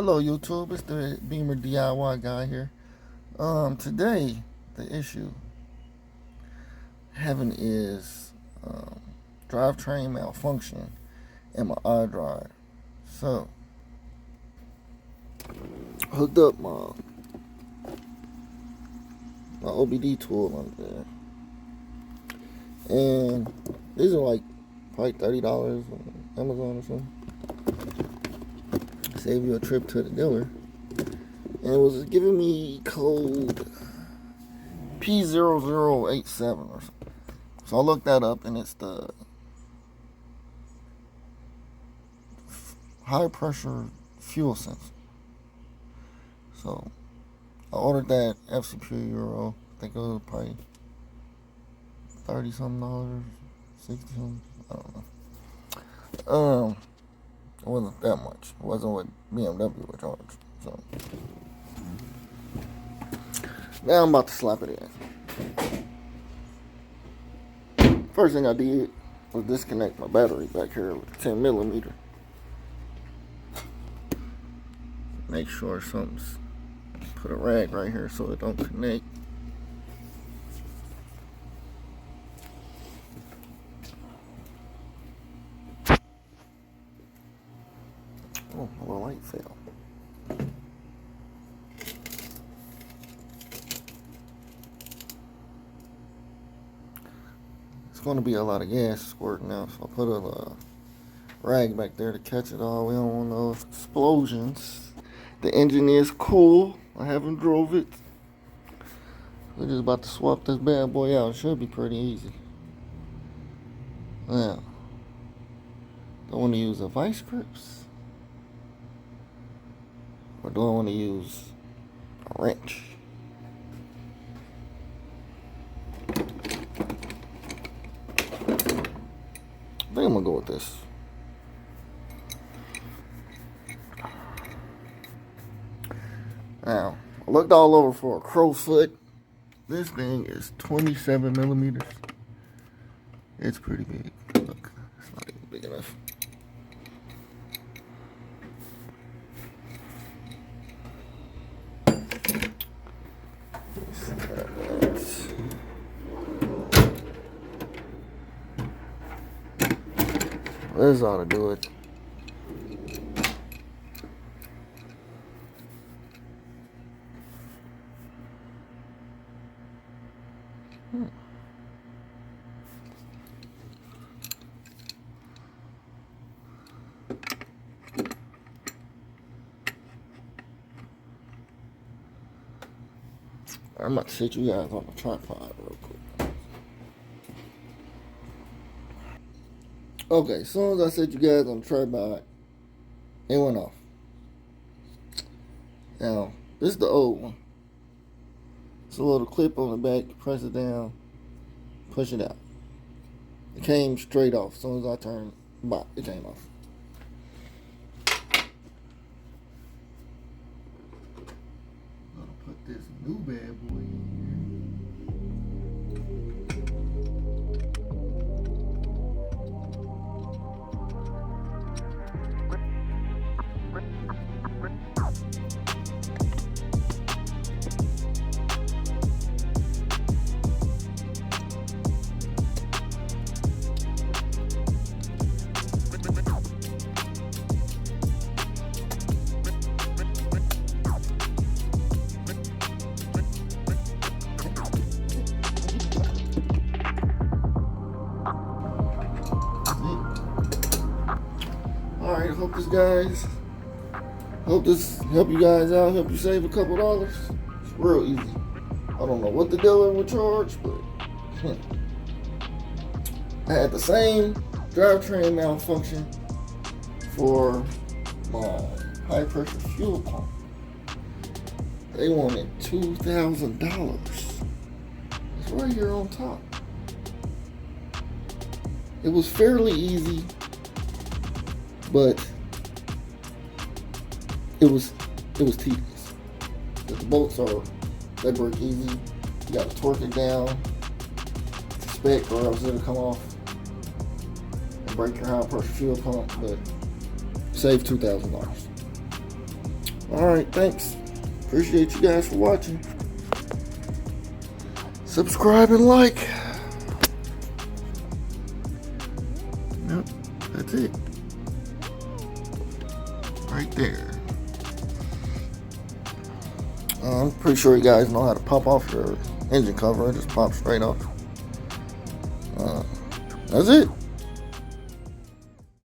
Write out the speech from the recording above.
Hello YouTube, it's the Beamer DIY guy here. Today the issue having is drivetrain malfunction in my iDrive. So hooked up my OBD tool under there, and these are like probably $30 on Amazon or something. Save you a trip to the dealer. And it was giving me code P0087 or something. So I looked that up, and it's the high pressure fuel sensor. So I ordered that FC Euro. I think it was probably $30 something, $60 something. I don't know. It wasn't that much. It wasn't what BMW would charge. So now I'm about to slap it in. First thing I did was disconnect my battery back here with a 10mm. Make sure something's, put a rag right here so it don't connect. Oh, my little light fell. It's going to be a lot of gas squirting out, so I'll put a rag back there to catch it all. We don't want no explosions. The engine is cool. I haven't drove it. We're just about to swap this bad boy out. It should be pretty easy. Now, do I want to use a vice grips? Or do I want to use a wrench? I think I'm going to go with this. Now, I looked all over for a crow's foot. This thing is 27mm. It's pretty big. Look, it's not even big enough. This ought to do it. I'm about to sit you guys on the tripod real quick. Okay, as soon as I set you guys on the tripod, it went off. Now, this is the old one. It's a little clip on the back, you press it down, push it out. It came straight off. As soon as I turned, bop, it came off. I'm gonna put this new bad boy in Alright, hope this help you guys out, help you save a couple dollars. It's real easy. I don't know what the dealer would charge, but I had the same drivetrain malfunction for my high pressure fuel pump. They wanted $2,000. It's right here on top. It was fairly easy, but it was tedious. The bolts they break easy. You gotta torque it down to spec, or else it'll come off and break your high pressure fuel pump. But save $2,000. Alright, thanks. Appreciate you guys for watching. Subscribe and like. Yep, that's it. Right there. I'm pretty sure you guys know how to pop off your engine cover. It just pops straight off. That's it.